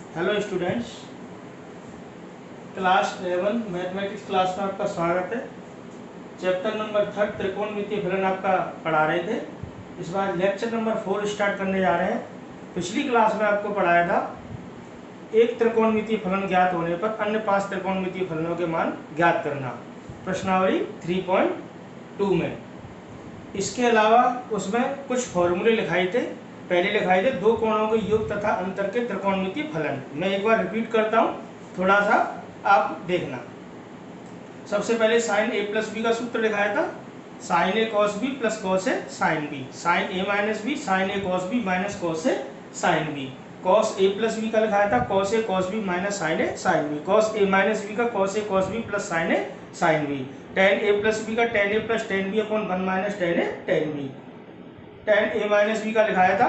Hello students, class 11 mathematics class में आपका स्वागत है। चैप्टर नंबर 3 त्रिकोणमितीय फलन आपका पढ़ा रहे थे। इस बार लेक्चर नंबर 4 स्टार्ट करने जा रहे हैं। पिछली क्लास में आपको पढ़ाया था एक त्रिकोणमितीय फलन ज्ञात होने पर अन्य 5 त्रिकोणमितीय फलनों के मान ज्ञात करना, प्रश्नावली 3.2 में। इसके अलावा उसमें कुछ फॉर्मूले लिखाए थे। पहले लिखाए थे दो कोणों के योग तथा अंतर के त्रिकोणमितीय फलन। मैं एक बार रिपीट करता हूँ, थोड़ा सा आप देखना। सबसे पहले साइन ए प्लस बी का सूत्र लिखाया था, sine A cos B plus cos A sine B, sine A minus B sine A cos B minus cos A sine B. Cos A plus B का लिखाया था cos A cos B minus sine A sine B. Cos A minus B का cos A cos B plus sine A sine B. Tan A plus B का tan A plus tan B upon 1 minus ten A tan B. Tan A minus B का लिखाया था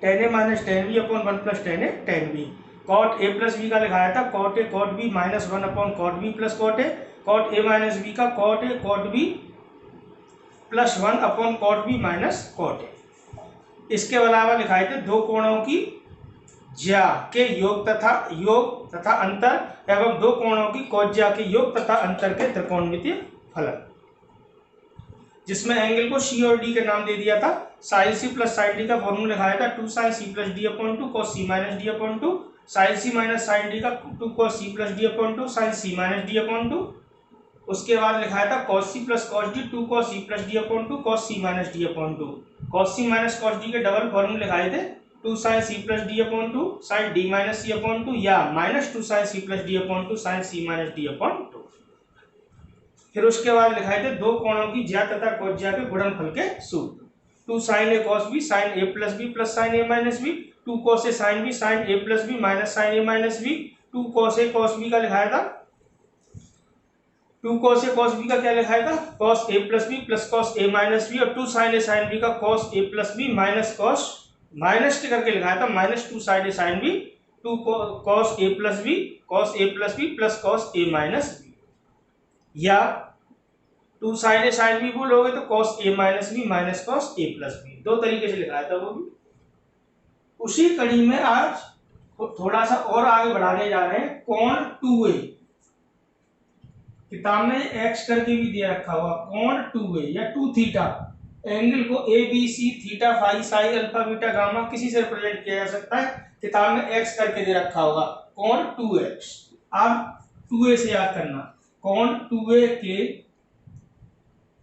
tan A minus tan B upon 1 plus tan A tan B. Cot A plus B का लिखाया था cot A cot B minus 1 upon cot B plus cot A. Cot A minus B का cot A cot B plus 1 upon cot B minus cot A. इसके अलावा लिखाए थे दो कोणों की ज्या के योग तथा अंतर एवं दो कोणों की कोज्या के योग तथा अंतर के त्रिकोणमितीय फलन, जिसमें एंगल को सी और डी के नाम दे दिया था। Sine C plus sine D का फॉर्मूला लिखाया था 2 sine C plus D upon 2 cos C minus D upon 2। Sine C minus sine D का 2 cos C plus D upon 2 sine C minus D upon 2। उसके बाद लिखाया था cos C plus cos D 2 cos C plus D upon 2 cos C minus D upon 2। Cos C minus cos D के double फॉर्मूले लिखाए थे 2 sine C plus D upon 2 sine D minus C upon 2 या minus 2 sine C plus D upon 2 sine C minus D upon 2। फिर उसके बाद लिखाए थे दो कोणों की ज्या तथा कोज्या के गुणनफल के सूत्र, 2 sine A cos B sine A plus B plus sine A minus B, 2 cos A sine B sine A plus B minus sine A minus B. 2 cos A cos B का लिखाया था 2 कॉस ए कॉस बी का क्या लिखाया था cos A plus B plus cos A minus B, और 2 sine A sine B का cos A plus B minus cos minus करके लिखाया था minus 2 sine A sine B 2 cos A plus B plus cos A minus B, या 2 sine A sine B बोलोगे तो cos A minus B minus cos A plus B. दो तरीके से लिखाया था वो भी। उसी कड़ी में आज थोड़ा सा और आगे बढ़ाने जा रहे हैं कोण 2a। किताब में एक्स करके भी दे रखा हुआ कोण 2a या 2 थीटा। एंगल को A B C theta phi psi alpha beta gamma किसी से रिप्रेजेंट किया जा सकता है। किताब में एक्स करके दे रखा होगा कोण 2x। अब 2a से याद करना, कोण 2a के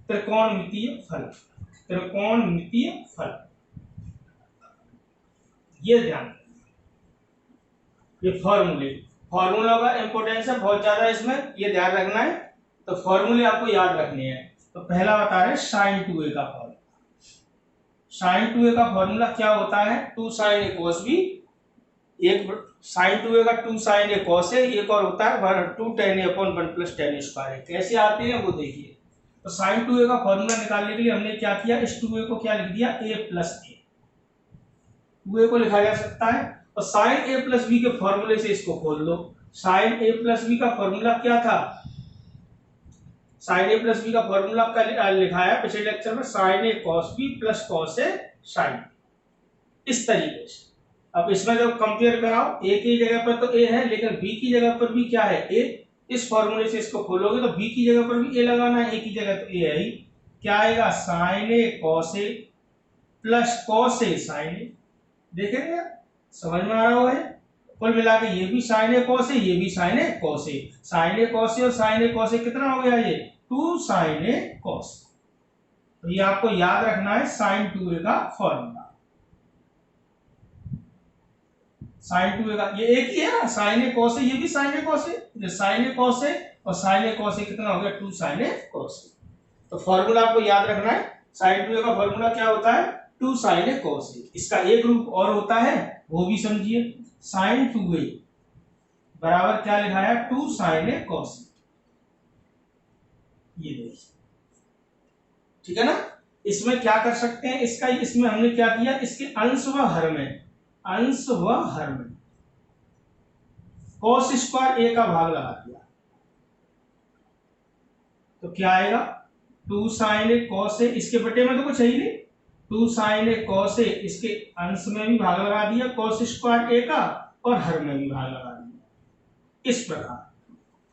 त्रिकोणमितीय फल, त्रिकोणमितीय फल, ये ध्यान, ये फॉर्मूला का इंपोर्टेंस है बहुत ज्यादा इसमें, ये ध्यान रखना है। तो फॉर्मूले आपको याद रखने हैं। तो पहला बता रहे साइन 2a का फॉर्मूला। साइन 2a का फॉर्मूला क्या होता है 2 साइन ए कॉस बी, एक साइन 2a का 2 साइन ए कॉस ए, एक और होता है 2 tan a upon 1 plus tan square. कैसे आते हैं वो देखिए। तो साइन 2a का फॉर्मूला निकालने के लिए हमने क्या किया, इस 2a को क्या लिख दिया a प्लस ए। 2a को लिखा जा सकता है और साइन a प्लस बी के फॉर्मूले से इसको खोल लो। साइन a प्लस बी का फॉर्मूला क्या था, साइन a प्लस बी का फॉर्मूला आपका लिखाया पिछले लेक्चर में, sine a cos B plus cos A sine, इस तरीके से। अब इसमें जब कंपेयर कराओ a की जगह पर तो a है, लेकिन b की जगह पर भी क्या है a। इस फॉर्मूले से इसको खोलोगे तो b की जगह पर भी a लगाना है, a की जगह तो a है ही। क्या आएगा sign A cos A plus cos A sign ए। देखेंगे समझ में आ रहा है। कुल मिला के ये भी साइन ए कॉस ए, ये भी sign A cos A. Sign A cos A और साइन ए कॉस ए कितना हो गया, ये 2 साइन ए कॉस। तो ये आपको याद रखना है साइन 2a का फॉर्मूला। साइन 2a का ये एक ही है ना, साइन ए कॉस ए, ये भी sign A cos A. Sign A cos A और साइन ए कॉस ए कितना हो गया 2 साइन ए कॉस ए। तो फॉर्मूला आपको याद रखना है। साइन 2a का फॉर्मूला क्या होता है 2 साइन ए कॉस ए। इसका एक रूप और होता है वो भी समझिए, साइन 2a बराबर क्या लिखाया 2 साइन ए कॉस ए। ये देखिए, ठीक है ना। इसमें क्या कर सकते हैं, इसका इसमें हमने क्या किया, इसके अंश व हर में कॉस स्क्वायर ए का भाग लगा दिया। तो क्या आएगा 2 साइन ए कॉस ए, इसके बटे में तो कुछ है ही नहीं, 2 साइन ए कॉस ए, इसके अंश में भी भाग लगा दिया कॉस स्क्वायर ए का और हर में भी भाग लगा देंगे। इस प्रकार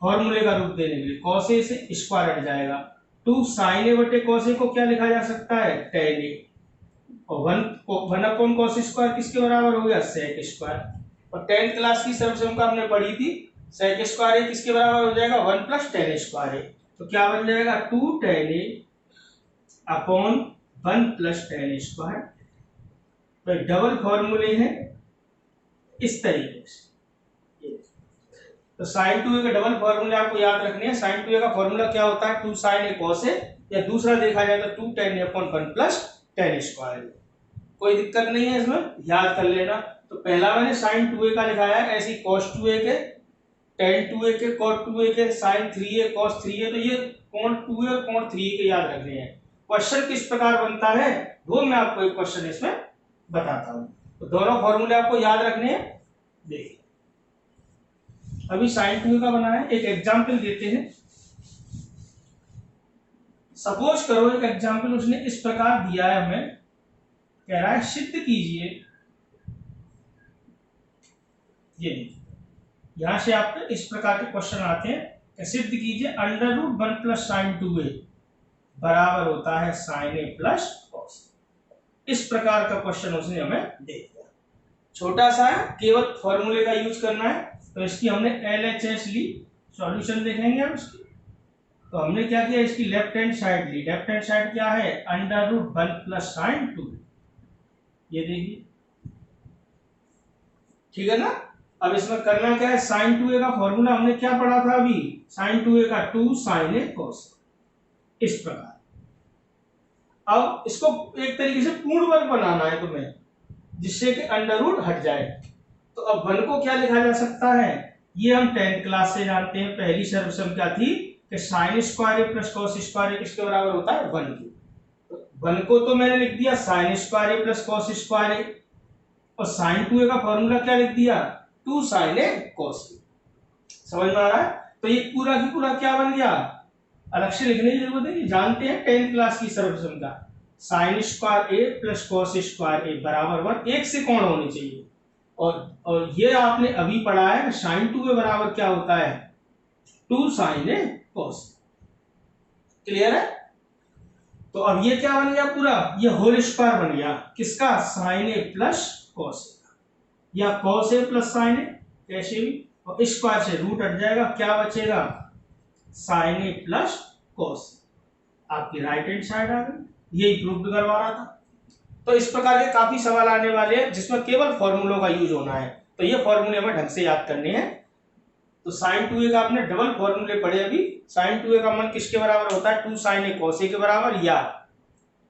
फॉर्मूले का रूप देने के लिए cos a से स्क्वायर हट जाएगा, 2 sin a बटे cos a को क्या लिखा जा सकता है, tan a, और 1 अपॉन cos स्क्वायर किसके बराबर हो गया, sec स्क्वायर। और 10th क्लास की सर्वसम्मता हमने पढ़ी थी, sec स्क्वायर a किसके बराबर हो जाएगा, 1 प्लस tan स्क्वायर a। तो क्या बन जाएगा, 2 tan a upon 1 plus tan square. तो डबल फॉर्मूले हैं इस तरीके से। तो sin 2a का डबल फॉर्मूला आपको याद रखने हैं। sin 2a का फॉर्मूला क्या होता है, 2 sin a cos a, या दूसरा देखा जाए तो 2 tan a upon 1 plus tan square. कोई दिक्कत नहीं है इसमें, याद कर लेना। तो पहला मैंने sin 2a का लिखाया है, ऐसे cos 2a के, tan 2a के, cos 2a के, sin 3a cos 3a, तो ये कोण 2a और कोण 3a के याद रखने हैं। क्वेश्चन किस प्रकार बनता है वो मैं आपको एक क्वेश्चन इसमें बताता हूं। तो दोनों फॉर्मूले आपको याद रखने हैं। देखिए अभी sin 2a का बना है, एक एग्जांपल देते हैं। सपोज करो एक एग्जांपल उसने इस प्रकार दिया है, हमें कह रहा है सिद्ध कीजिए, ये देखिए यहां से आपके इस प्रकार के क्वेश्चन आते हैं कि सिद्ध कीजिए under root 1 plus sign 2a बराबर होता है साइन a प्लस cos। इस प्रकार का क्वेश्चन उसने हमें दे दिया, छोटा सा है, केवल फॉर्मूले का यूज करना है। तो इसकी हमने LHS ली, सॉल्यूशन देखेंगे हम इसकी। तो हमने क्या किया, इसकी लेफ्ट हैंड साइड ली। लेफ्ट हैंड साइड क्या है, अंडर रूट 1 प्लस साइन 2, ये देखिए, ठीक है ना। अब इसमें करना क्या है, साइन 2a का फॉर्मूला हमने क्या पढ़ा था अभी, साइन 2a का 2 sin a cos, इस प्रकार। अब इसको एक तरीके से पूर्ण वर्ग बनाना है तुम्हें, जिससे कि अंडर रूट हट जाए। तो अब 1 को क्या लिखा जा सकता है, ये हम 10th क्लास से जानते हैं, पहली सर्वसम क्या थी कि sin square a plus cos square a किसके बराबर होता है, 1 की। तो 1 को तो मैंने लिख दिया sin square a plus cos square a, और sin 2a का फॉर्मूला क्या लिख दिया, 2 sin a cos a। समझ में आ रहा है। तो ये पूरा की पूरा क्या बन गया, अलग से लिखने की जरूरत है, जानते हैं 10th क्लास की सर्वसम्मता, sin square a plus cos square a बराबर 1, एक से कोण होनी चाहिए। और ये आपने अभी पढ़ा है sin 2a बराबर क्या होता है, 2 sin a cos। क्लियर है। तो अब ये क्या बन गया पूरा, ये होल स्क्वायर बन गया किसका, sin a plus cos a, या cos a plus sin a, कैसे भी, और स्क्वायर से रूट हट जाएगा, क्या बचेगा, sin a प्लस cos। आपकी राइट हैंड साइड आ गई, यही प्रूफ करवा रहा था। तो इस प्रकार के काफी सवाल आने वाले हैं जिसमें केवल फॉर्मूलों का यूज होना है। तो ये फॉर्मूले हमें ढंग से याद करने हैं। तो sin 2a का आपने डबल फॉर्मूले पढ़े अभी। sin 2a का मान किसके बराबर होता है, 2 sin a cos a के बराबर, या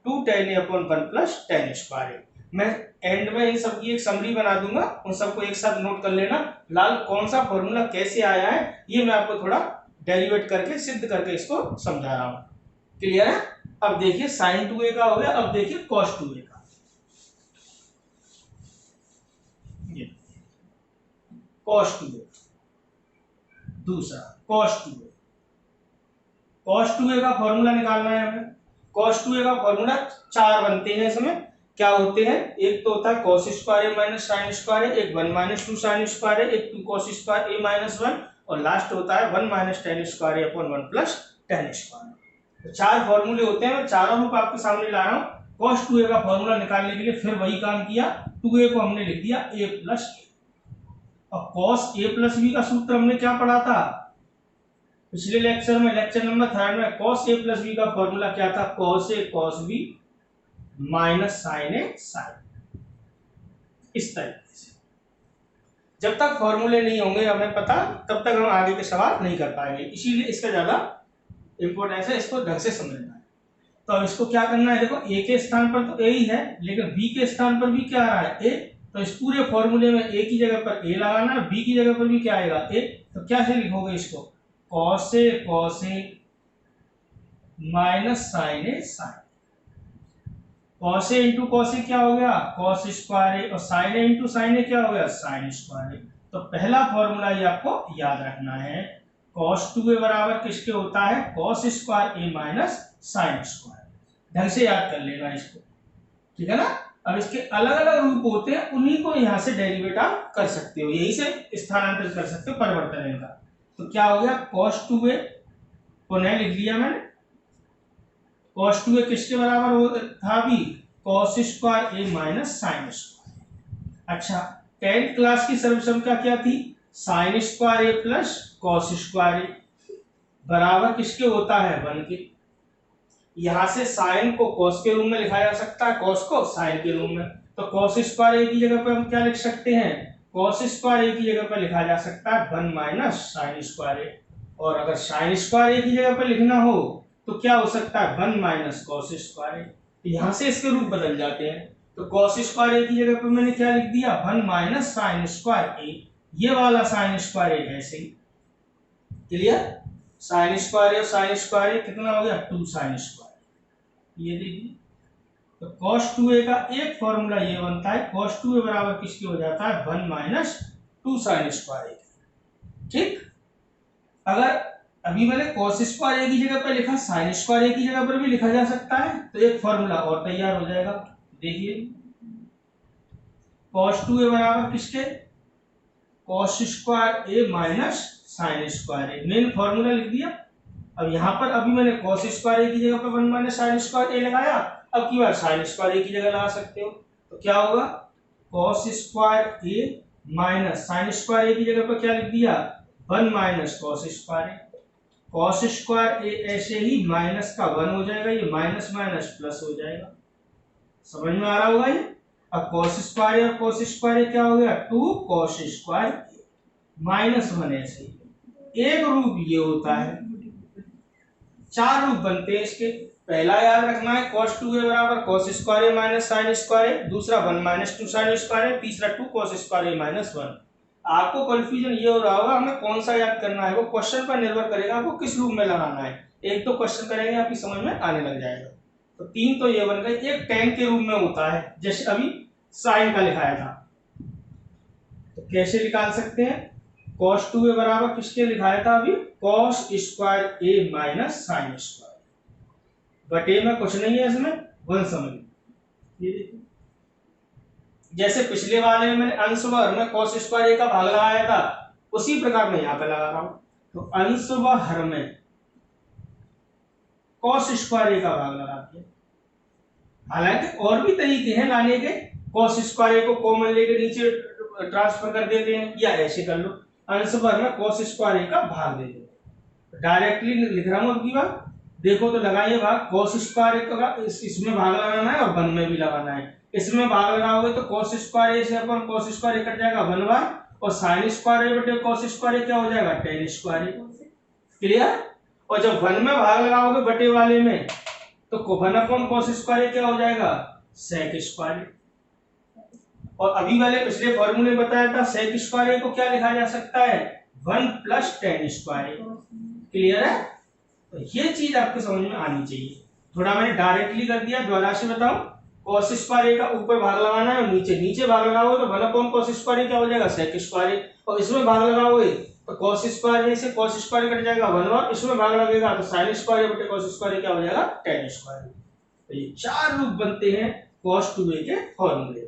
2 tan a upon 1 plus tan square a। मैं एंड में इन सब की एक समरी बना दूंगा, उन सबको एक साथ नोट कर लेना। लाल कौन सा फॉर्मूला कैसे आया है ये मैं आपको थोड़ा डेरिवेट करके सिद्ध करके इसको समझा रहा हूं। क्लियर है। अब देखिए sin 2a का हो गया, अब देखिए cos 2a का। cos 2a दूसरा cos 2a, cos 2a का फॉर्मूला निकालना है हमें। cos 2a का फॉर्मूला 4 बनते हैं इसमें, क्या होते हैं, एक तो होता है cos square a minus sin square a, एक 1 माइनस 2 sin स्क्वायर a, एक 2 cos स्क्वायर a माइनस 1, और लास्ट होता है 1 minus tan square a upon 1 plus tan square. तो 4 फॉर्मूले होते हैं, मैं चारों रूप आपके सामने ला रहा हूं। cos 2a का फॉर्मूला निकालने के लिए फिर वही काम किया, 2a को हमने लिख दिया a प्लस a, और cos a प्लस b का सूत्र हमने क्या पढ़ा था पिछले लेक्चर में, लेक्चर नंबर 3 में। cos a प्लस b का फॉर्मूला क्या था, cos a cos b minus sin a sin। इस तरीके से जब तक फॉर्मूले नहीं होंगे हमें पता, तब तक हम आगे के सवाल नहीं कर पाएंगे, इसीलिए इसका ज्यादा इंपॉर्टेंस है, इसको ढंग से समझना है। तो अब इसको क्या करना है, देखो a के स्थान पर तो a ही है, लेकिन b के स्थान पर भी क्या आ रहा है, a। तो इस पूरे फॉर्मूले में a की जगह पर a लगाना है, b की जगह पर भी क्या आएगा, a। तो क्या से लिखोगे इसको, cos a minus sin a sin। cos a into cos a क्या हो गया, cos स्क्वायर a, और sin a into sin a क्या हो गया, sin स्क्वायर a। तो पहला फॉर्मूला ये आपको याद रखना है, cos 2a बराबर किसके होता है, cos square a minus sin square. ढंग से याद कर लेना इसको, ठीक है ना। अब इसके अलग अलग रूप होते हैं, उन्हीं को यहाँ से डेरिवेट आप कर सकते हो, यही से स्थानांतरित कर सकते हो, परिवर्तन इनका। तो क्या हो गया, cos 2a पुनः लिख लिया मैंने। cos 2a किसके बराबर था अभी, cos square a minus sine square. अच्छा, 10th क्लास की सर्वसंख्या क्या थी, sine square a plus cos square a बराबर किसके होता है, 1 के। यहां से साइन को कॉस के रूप में लिखा जा सकता है, कॉस को साइन के रूप में। तो कॉस स्क्वायर ए की जगह पर हम क्या लिख सकते हैं, कॉस स्क्वायर ए की जगह पर लिखा जा सकता है 1 माइनस साइन स्क्वायर ए। और अगर साइन स्क्वायर ए की जगह पर लिखना हो तो क्या हो सकता है, 1 माइनस कॉस स्क्वायर ए। यहां से इसके रूप बदल जाते हैं। तो कॉस स्क्वायर ए की जगह पर मैंने क्या लिख दिया, 1 माइनस साइन स्क्वायर ए। ये वाला साइन स्क्वायर ए ऐसे ही, क्लियर। साइन स्क्वायर और साइन स्क्वायर कितना हो गया, 2 साइन स्क्वायर। ये देखिए, तो cos 2a का एक फॉर्मूला ये बनता है, cos 2a बराबर किसके हो जाता है, 1 माइनस 2 साइन स्क्वायर। ठीक, अगर अभी मैंने cos स्क्वायर a की जगह पर लिखा, साइन स्क्वायर a की जगह पर भी लिखा जा सकता है, तो एक फॉर्मूला और तैयार हो जाएगा। देखिए, cos 2a बराबर किसके, cos square a minus sine square A, main formula लिख दिया। अब यहाँ पर अभी मैंने cos स्क्वायर ए की जगह पर 1 माइनस साइन स्क्वायर ए लगाया, अब की बार साइन स्क्वायर ए की जगह लगा सकते हो। तो क्या होगा, cos square A minus sine square ए की जगह पर क्या लिख दिया, 1 माइनस cos स्क्वायर ए। cos स्क्वायर ए ऐसे ही माइनस का 1 हो जाएगा, ये माइनस माइनस प्लस हो जाएगा। समझ में आ रहा होगा ये। अब cos स्क्वायर और cos स्क्वायर क्या हो गया, 2 cos स्क्वायर माइनस 1 ऐसे ही। एक रूप ये होता है, 4 रूप बनते हैं इसके। पहला याद रखना है, cos 2a बराबर cos square a minus sine square a, दूसरा 1 माइनस 2 साइन स्क्वायर a, तीसरा 2 cos स्क्वायर a माइनस 1। आपको कंफ्यूजन ये हो रहा होगा हमें कौन सा याद करना है, वो क्वेश्चन पर निर्भर करेगा आपको किस रूप में लगाना है। एक तो क्वेश्चन करेंगे आपकी समझ में आने लग जाएगा। तो 3 तो ये बन गए। एक tan के रूप में होता है, जैसे अभी साइन का लिखाया था, तो कैसे निकाल सकते हैं, cos 2a बराबर किसके लिखाया था अभी, cos square a minus sine square. बटे में कुछ नहीं है, इसमें 1 समझ। ये देखिए, जैसे पिछले वाले में मैंने अंश व हर में cos स्क्वायर a का भाग लगाया था, उसी प्रकार मैं यहाँ पे लगा रहा हूं। तो अंश व हर में cos स्क्वायर a का भाग लगाते हैं। हालांकि और भी तरीके हैं लाने के, cos स्क्वायर a को कॉमन लेके नीचे ट्रांसफर कर देते हैं, या ऐसे कर लो, अंश भर में cos स्क्वायर a का भाग दे दो। डायरेक्टली लिख रहा हूं अब की बार, देखो तो लगाइए भाग, cos स्क्वायर a का इसमें भाग लगाना है और 1 में भी लगाना है। इसमें भाग लगाओगे तो cos स्क्वायर a से अपन cos स्क्वायर a कट जाएगा 1 बार, और sin स्क्वायर a बटे cos स्क्वायर a क्या हो जाएगा, tan स्क्वायर a। क्लियर। और जब 1 में भाग लगाओगे बटे वाले में, तो 1 अपॉन cos स्क्वायर a क्या हो जाएगा, sec स्क्वायर। और अभी वाले पिछले फॉर्मूले बताया था, sec स्क्वायर को क्या लिखा जा सकता है, 1 प्लस tan स्क्वायर। क्लियर है। तो ये चीज आपको समझ में आनी चाहिए। थोड़ा मैंने डायरेक्टली कर दिया, दोबारा से बताऊं, cos स्क्वायर का ऊपर भाग लगाना है और नीचे नीचे भाग लगाओगे तो 1 अपॉन cos स्क्वायर क्या हो जाएगा, sec स्क्वायर। और इसमें भाग लगाओगे तो cos स्क्वायर से cos स्क्वायर कट जाएगा 1, और इसमें भाग लगेगा तो sin स्क्वायर बटे cos स्क्वायर क्या हो जाएगा, tan स्क्वायर। तो ये 4 रूप बनते हैं cos 2a के फॉर्मूले।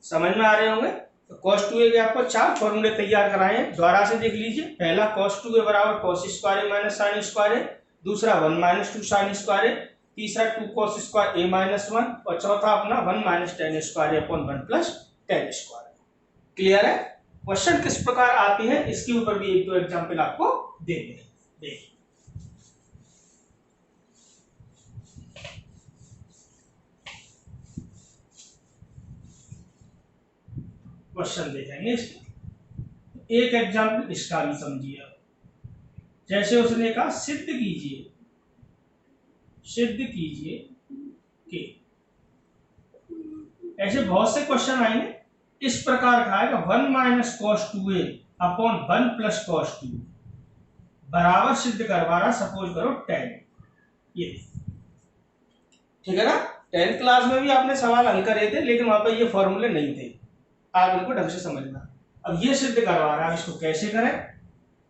समझ में आ रहे होंगे। तो cos 2a के आपको 4 फॉर्मूले तैयार कराए हैं, दोबारा से देख लीजिए। पहला cos 2a बराबर cos square minus sine square, दूसरा 1 माइनस 2 साइन स्क्वायर, तीसरा 2 cos स्क्वायर a माइनस 1, और चौथा अपना 1 minus tan square upon 1 plus tan square. Clear है। क्वेश्चन किस प्रकार आते हैं इसके ऊपर भी 1-2 एग्जांपल आपको देते हैं। देखिए, क्वेश्चन देखेंगे इसका। एक एग्जांपल इसका भी समझिए। जैसे उसने कहा सिद्ध कीजिए कि, ऐसे बहुत से क्वेश्चन आएंगे। इस प्रकार का है 1 minus cos 2a upon 1 plus cos 2 बराबर सिद्ध करवा रहा, सपोज करो tan। ये ठीक है ना। 10th क्लास में भी आपने सवाल हल करे थे, लेकिन वहां पर ये फॉर्मूले नहीं थे। आप इनको ढंग से समझना। अब ये सिद्ध करवा रहा है, इसको कैसे करें।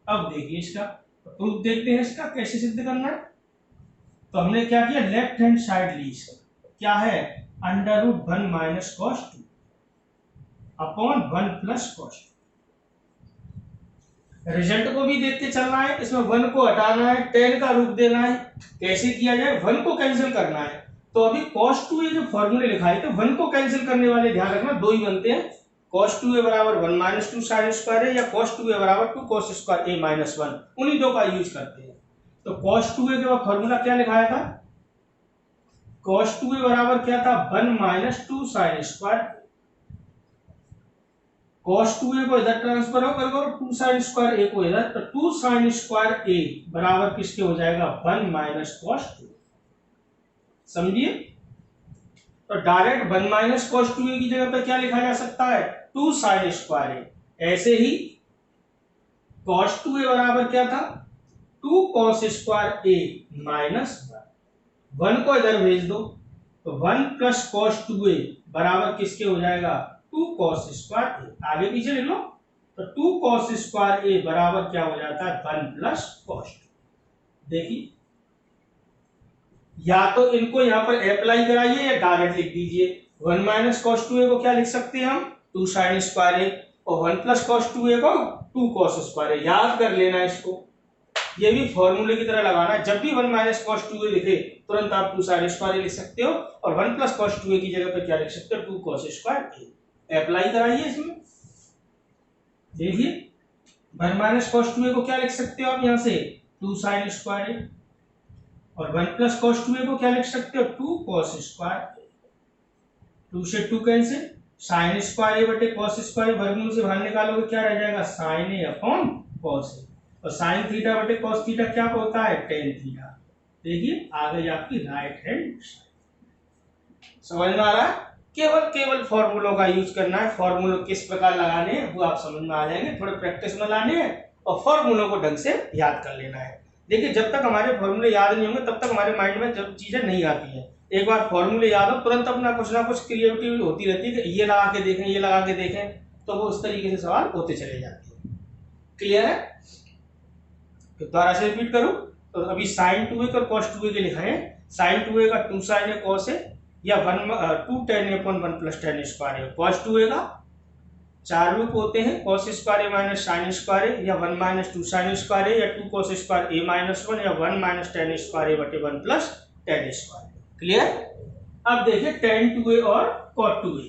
अब देखिए इसका प्रूफ देखते हैं, इसका कैसे सिद्ध करना है। तो हमने क्या किया, लेफ्ट हैंड साइड ली इसका, क्या है under root 1 minus cos 2 upon 1 plus cos 2। Result को भी देखते चलना है, इसमें 1 को हटाना है, tan का रूप देना है। कैसे किया जाए, 1 को कैंसिल करना है। तो अभी cos 2a जो फॉर्मूले लिखा है, तो 1 को कैंसिल करने वाले ध्यान रखना दो ही बनते हैं, cos 2a बराबर 1 माइनस 2 साइन स्क्वायर है, या cos 2a बराबर 2 cos स्क्वायर a माइनस 1, उन्हीं दो का यूज करते हैं। तो cos 2a के बाद फॉर्मूला क्या लिखाया था, cos 2a बराबर क्या था 1 minus 2 sine square. cos 2a को इधर ट्रांसफर करो 2 साइन स्क्वायर a को इधर, तो 2 साइन स्क्वायर a बराबर किसके हो जाएगा 1 माइनस cos 2। समझिए, तो डायरेक्ट 1 माइनस cos 2a की जगह पे क्या लिखा जा सकता है 2 साइन स्क्वायर a। ऐसे ही cos 2a बराबर क्या था 2 cos स्क्वायर a माइनस 1 को इधर भेज दो, तो 1 प्लस cos 2a बराबर किसके हो जाएगा 2 cos स्क्वायर a। आगे पीछे लिख लो, तो 2 cos स्क्वायर a बराबर क्या हो जाता है 1 प्लस cos 2। देखिए, या तो इनको यहां पर अप्लाई कराइए या डायरेक्ट लिख दीजिए। 1 माइनस cos 2a को क्या लिख सकते हैं हम 2 साइन स्क्वायर a, और 1 प्लस cos 2a को 2 cos स्क्वायर a। याद कर लेना इसको, ये भी फॉर्मूले की तरह लगाना है। जब भी 1 माइनस cos 2a लिखे तुरंत आप 2 साइन स्क्वायर a लिख सकते हो, और 1 प्लस cos 2a की जगह पर क्या लिख सकते हो 2 cos स्क्वायर a। अप्लाई कराइए इसमें, देखिए 1 माइनस cos 2a को क्या लिख सकते हो आप यहां से 2 साइन स्क्वायर a, और 1 प्लस cos 2a को क्या लिख सकते हो 2 cos स्क्वायर। 2 से 2 कैंसिल, साइन स्क्वायर a बटे cos स्क्वायर, वर्गमूल से बाहर निकालोगे क्या रह जाएगा sin a upon cos a, और sin थीटा बटे cos थीटा क्या होता है tan थीटा। देखिए आ गई आपकी राइट हैंड साइड। समझ में आ रहा है, केवल फॉर्मूलों का यूज करना है। फॉर्मूलों किस प्रकार लगाने हैं वो आप समझ में आ जाएंगे, थोड़े प्रैक्टिस में लाने हैं और फॉर्मूलों को ढंग से याद कर लेना है। देखिए, जब तक हमारे फॉर्मूले याद नहीं होंगे तब तक हमारे माइंड में जब चीजें नहीं आती हैं। एक बार फॉर्मूले याद हो तुरंत अपना कुछ ना कुछ क्रिएटिविटी होती रहती है कि ये लगा के देखें, ये लगा के देखें, तो वो उस तरीके से सवाल होते चले जाते हैं। क्लियर है, तो दोबारा से रिपीट करूं, तो अभी sin 2a और cos 2a के लिखा है। sin 2a का 2 sin a cos a, या 2 tan a upon 1 plus tan square a। cos 2a का 4 रूप होते हैं, cos square a minus sin square a, या 1 माइनस 2 sin स्क्वायर a, या 2 cos स्क्वायर a माइनस 1, या 1 माइनस tan स्क्वायर a बटे 1 plus tan square a। Clear. अब देखिए tan 2a और cot 2a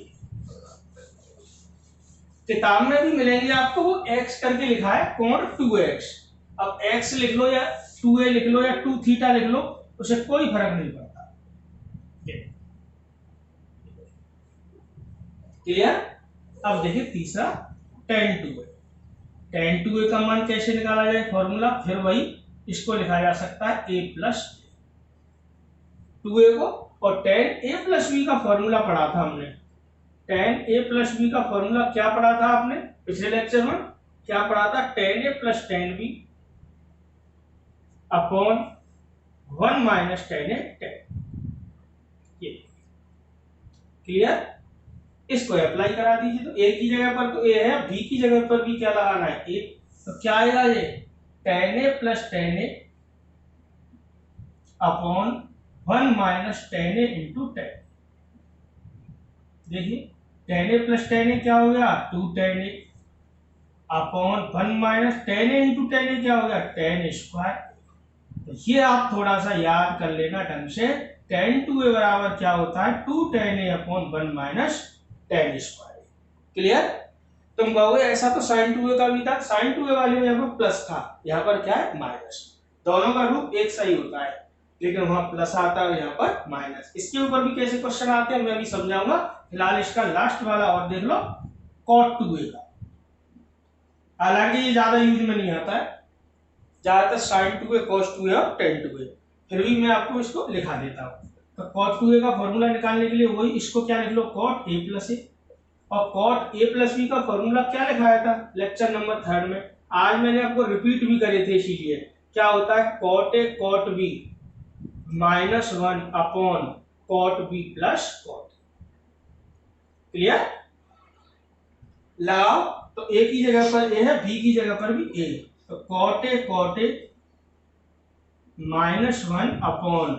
किताब में भी मिलेंगे आपको, वो x करके लिखा है कोण 2x। अब x लिख लो या 2a लिख लो या 2 थीटा लिख लो, उसे कोई फर्क नहीं पड़ता। क्लियर। अब देखिए तीसरा tan 2a। tan 2a का मान कैसे निकाला जाए, फॉर्मूला फिर वही, इसको लिखा जा सकता है a प्लस 2a को, और tan a प्लस b का फॉर्मूला पढ़ा था हमने। tan a प्लस b का फॉर्मूला क्या पढ़ा था आपने पिछले लेक्चर में, क्या पढ़ा था tan a plus tan b upon 1 minus tan a tan। ये क्लियर, इसको अप्लाई करा दीजिए। तो a की जगह पर तो a है, b की जगह पर भी क्या लगाना है a, तो क्या आएगा ये tan a plus tan a upon 1 minus tan a into tan। देखिए tan a plus tan a क्या हो गया 2 tan a upon 1 minus tan a into tan a क्या हो गया tan स्क्वायर। तो ये आप थोड़ा सा याद कर लेना ढंग से, tan 2a बराबर क्या होता है 2 tan a upon 1 minus tan square. Clear. तुम कहोगे ऐसा तो sin 2a का भी था, sin 2a वाले में यहाँ पर प्लस था, यहाँ पर क्या है माइनस। दोनों का रूप एक सही होता है, लेकिन वहां प्लस आता है यहाँ पर माइनस। इसके ऊपर भी कैसे क्वेश्चन आते हैं मैं भी समझाऊंगा। फिलहाल इसका लास्ट वाला और देख लो cot 2a का, हालांकि ये ज्यादा यूज में नहीं आता है, ज्यादातर sin 2a cos 2a और tan 2a, फिर भी मैं आपको इसको लिखा देता हूँ। तो cot 2a का फॉर्मूला निकालने के लिए वही, इसको क्या लिख लो cot a प्लस a, और cot a प्लस b का फॉर्मूला क्या लिखाया था लेक्चर नंबर 3 में, आज मैंने आपको रिपीट भी करे थे, इसीलिए क्या होता है cot a cot b minus 1 upon cot b plus cot। Clear, लगाओ। तो a की जगह पर a है, b की जगह पर भी a, तो cot a minus 1 upon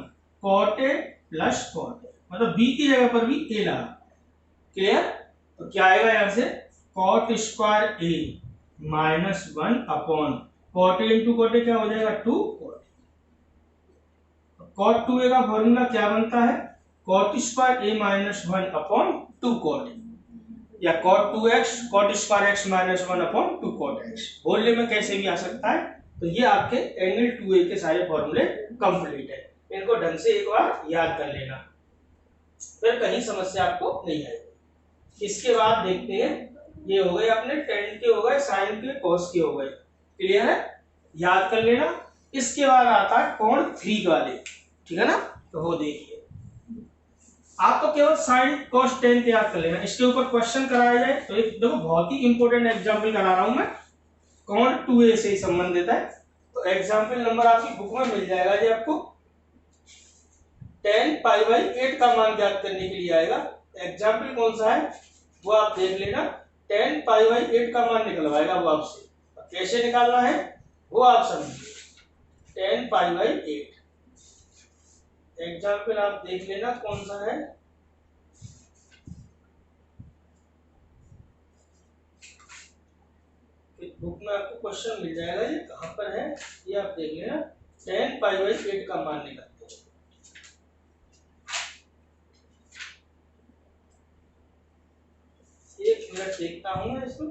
cot a plus cot a, मतलब बी की जगह पर भी ए लगा। क्लियर? तो क्या आएगा यहाँ से, cot square A minus 1 upon cot A into cot A क्या हो जाएगा 2 कॉट। कॉट 2a का फॉर्मूला क्या बनता है, cot square A minus 1 upon 2 cot, या cot 2x cot square x minus 1 upon 2 cot x। बोलने में कैसे भी आ सकता है। तो ये आपके एंगल 2a के सारे फॉर्मूले कंप्लीट है। इनको ढंग से एक बार याद कर लेना, फिर कहीं समस्या आपको नहीं आएगी। इसके बाद देखते हैं, ये हो गए अपने टेन के, हो गए साइन के, कॉस के हो गए। क्लियर है, याद कर लेना। इसके बाद आता है कोण 3 वाले, ठीक है ना। तो वो देखिए, आपको केवल साइन कॉस टेन याद कर लेना। इसके ऊपर क्वेश्चन कराया जाए तो एक देखो बहुत ही इंपॉर्टेंट एग्जांपल करा रहा हूं मैं, कोण 2a से संबंधित है। तो एग्जांपल नंबर आपकी बुक में मिल जाएगा जी आपको। tan π/8 का मान ज्ञात करने के लिए आएगा। एग्जांपल कौन सा है वो आप देख लेना। tan π/8 का मान निकलवाएगा वो आपसे, कैसे निकालना है वो आप समझिए। tan π/8 एग्जांपल आप देख लेना कौन सा है। बुक में आपको क्वेश्चन मिल जाएगा, ये कहां पर है ये आप देख लेना। tan π/8 का मान निकालते हैं। एक मिनट देखता हूं मैं इसको।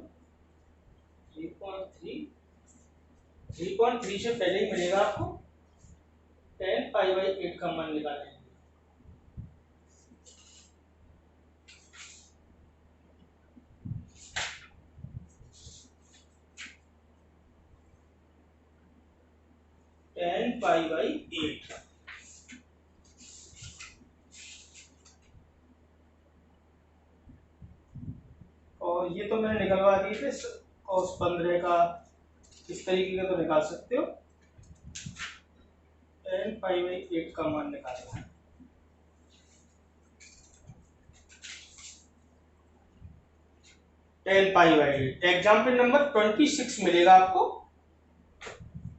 3.3 से पहले ही मिलेगा आपको। tan π/8 का मान निकालेंगे। tan π/8 और ये तो मैंने निकलवा दिए थे। cos 15 का इस तरीके का तो निकाल सकते हो। tan π/8 का मान निकालना है। tan π/8 एग्जाम्पल नंबर 26 मिलेगा आपको।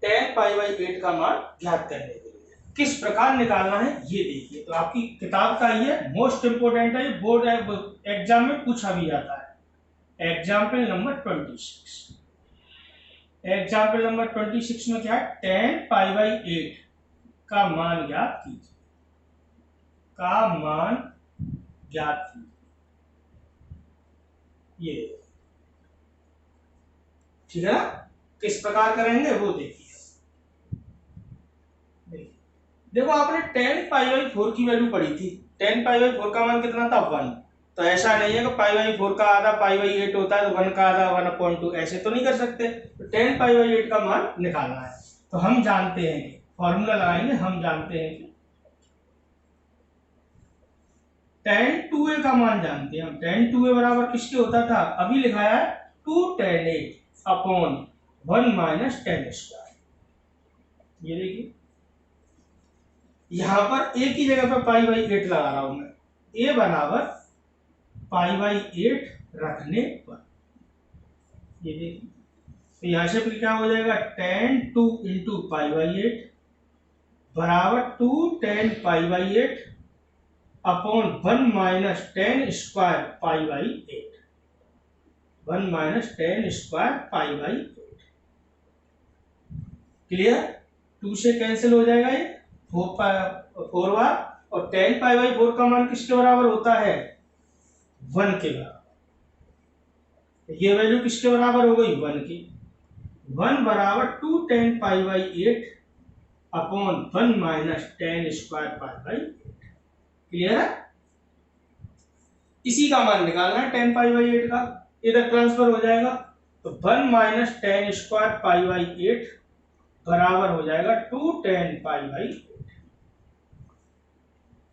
tan π/8 का मान ज्ञात करने के लिए किस प्रकार निकालना है ये देखिए। तो आपकी किताब का ये मोस्ट इंपोर्टेंट है, बोर्ड एग्जाम में पूछा भी जाता है। एग्जाम्पल नंबर 26, एग्जाम्पल नंबर 26 में क्या है, tan π/8 का मान ज्ञात कीजिए, का मान ज्ञात कीजिए। ये ठीक है ना, किस प्रकार करेंगे वो देखिए। देखो आपने tan π/4 की वैल्यू पढ़ी थी। tan π/4 का मान कितना था 1। तो ऐसा नहीं है कि π/4 का आधा π/8 होता है तो 1 का आधा 1/2, ऐसे तो नहीं कर सकते। तो tan π/8 का मान निकालना है। तो हम जानते हैं कि फॉर्मूला लगाएंगे, हम जानते हैं कि tan 2a का मान जानते हैं हम। tan 2a बराबर किसके होता था, अभी लिखाया है 2 tan 8 upon 1 minus tan square. ये देखिए यहां पर a की जगह पर π/8 लगा रहा हूं मैं। a बराबर π/8 रखने पर ये देखिए, तो यहां से फिर क्या हो जाएगा, tan 2 इंटू π/8 बराबर 2 tan π/8 upon 1 minus tan square π/8, 1 minus tan square π/8। Clear, 2 से कैंसिल हो जाएगा ये 4 बार, और tan π/4 का मान किसके बराबर होता है, 1 के बराबर। ये वैल्यू किसके बराबर हो गई, 1 की। 1 बराबर 2 tan π/8 upon 1 minus tan square π/8। Clear है, इसी का मान निकालना है tan π/8 का। इधर ट्रांसफर हो जाएगा तो 1 माइनस tan स्क्वायर π/8 बराबर हो जाएगा 2 tan π/8।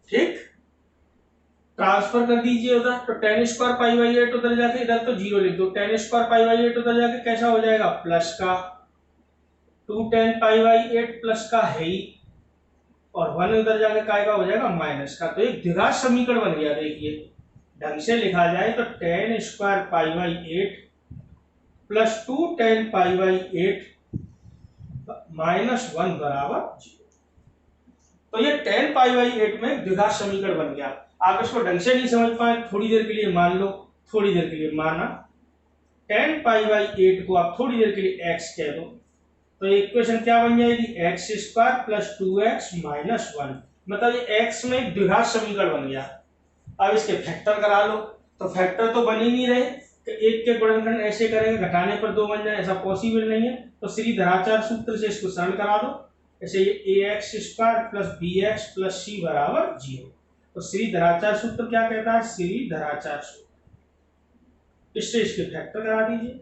ठीक, ट्रांसफर कर दीजिए उधर, तो tan स्क्वायर π/8 उधर जाके, इधर तो 0 लिख दो। tan स्क्वायर π/8 उधर जाके कैसा हो जाएगा, प्लस का। 2 tan π/8 प्लस का है ही, और 1 उधर जाके काय का हो जाएगा, माइनस का। तो एक द्विघात समीकरण बन गया। देखिए ढंग से लिखा जाए तो tan square π/8 plus 2 tan π/8 minus 1 बराबर 0। तो ये tan π/8 में द्विघात समीकरण बन गया। आप इसको ढंग से नहीं समझ पाए, थोड़ी देर के लिए मान लो, थोड़ी देर के लिए माना 10 पाई/8 को आप थोड़ी देर के लिए x कह दो, तो इक्वेशन क्या बन जाएगी, x² + 2x - 1। मतलब ये x में एक द्विघात समीकरण बन गया। अब इसके फैक्टर करा लो, तो फैक्टर तो बन ही नहीं रहे, तो एक के गुणनखंड ऐसे करेंगे घटाने पर 2 बन जाए, ऐसा पॉसिबल नहीं है। तो श्रीधराचार्य सूत्र से इसको सरल करा दो, ऐसे ये ax² + bx + c = 0। तो श्रीधराचार्य सूत्र क्या कहता है, श्रीधराचार्य सूत्र, इससे इसके फैक्टर करा दीजिए।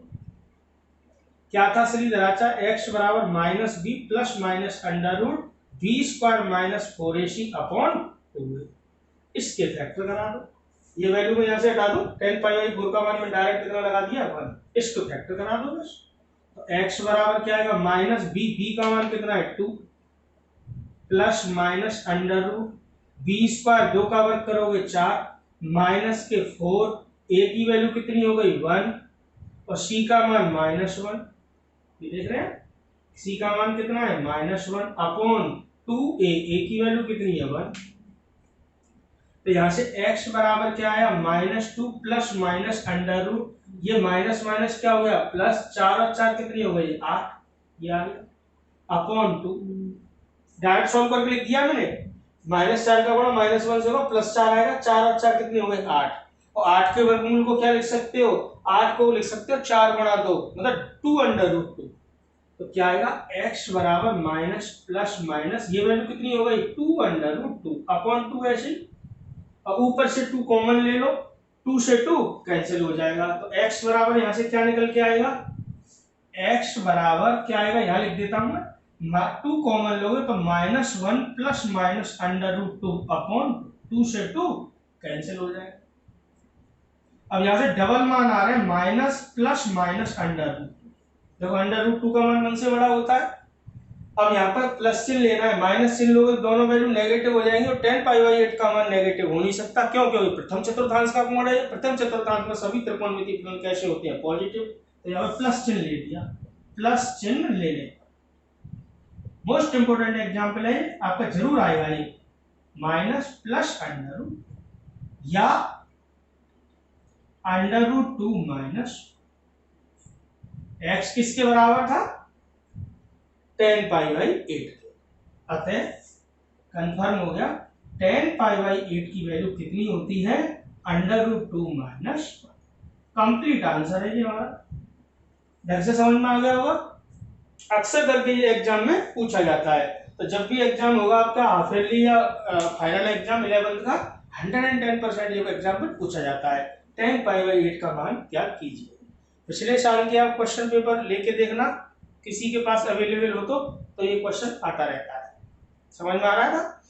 क्या था Shridharacharya, x = -b + √b² - 4ac/2a। इसके फैक्टर करा दो, ये वैल्यू में यहां से हटा दो, 10 पाई/4 का मान में डायरेक्ट कितना लगा दिया 1, इसको फैक्टर करा दो बस। तो x बराबर क्या आएगा, -b, b का मान कितना है 2 + √b², 2 का वर्ग करोगे 4 -4, a की वैल्यू कितनी हो गई 1 और c का मान -1। ये देख रहे हैं, c का मान कितना है -1/2a, a की वैल्यू कितनी है 1। तो यहां से x बराबर क्या आया, -2 + √, ये माइनस माइनस क्या हो गया प्लस, 4 और 4 कितनी हो गई 8, ये आ गया /2। डायरेक्ट सॉल्व करके लिख दिया मैंने, -4 का गुणा -1 से होगा +4 आएगा, 4 और 4 कितनी हो गई 8, और 8 के वर्गमूल को क्या लिख सकते हो, 8 को लिख सकते हो 4 गुणा 2 मतलब 2/√2। तो क्या आएगा x बराबर माइनस प्लस माइनस, ये वैल्यू कितनी हो गई 2/√2/2 ऐसे, और ऊपर से 2 कॉमन ले लो, 2 से 2 कैंसिल हो जाएगा। तो x बराबर यहां से क्या निकल के आएगा, x बराबर क्या आएगा, यहां लिख देता हूं मैं, 2 कॉमन लोगे तो -1 प्लस माइनस √2/2 से 2 कैंसिल हो जाएगा। अब यहां से डबल मान आ रहे हैं माइनस प्लस माइनस √2, देखो √2 का मान 1 से बड़ा होता है। अब यहाँ पर प्लस चिन्ह लेना है, माइनस चिन्ह लोगे दोनों वैल्यू नेगेटिव हो जाएंगे, और 10 पाई/8 का मान नेगेटिव हो नहीं सकता, क्यों, क्योंकि प्रथम चतुर्थांश का कोण है, प्रथम चतुर्थांश में सभी त्रिकोणमितीय फलन कैसे होते हैं पॉजिटिव। तो यहाँ पर प्लस चिन्ह ले दिया, प्लस चिन्ह लेने, मोस्ट इंपोर्टेंट एग्जाम्पल है आपका, जरूर आएगा ये, माइनस प्लस √, या √2 माइनस x किसके बराबर था 10 पाई/8 के, अतः कंफर्म हो गया 10 पाई/8 की वैल्यू कितनी होती है √2 माइनस 1। कंप्लीट आंसर है ये हमारा, ढंग से समझ में आ गया होगा। अक्सर करके ये एग्जाम में पूछा जाता है, तो जब भी एग्जाम होगा आपका हाफ ईयरली या फाइनल एग्जाम 11th का 110% ये एग्जाम में पूछा जाता है, 10 पाई/8 का मान क्या कीजिए। पिछले साल के आप क्वेश्चन पेपर लेके देखना, किसी के पास अवेलेबल हो तो ये क्वेश्चन आता रहता है, समझ में आ रहा था।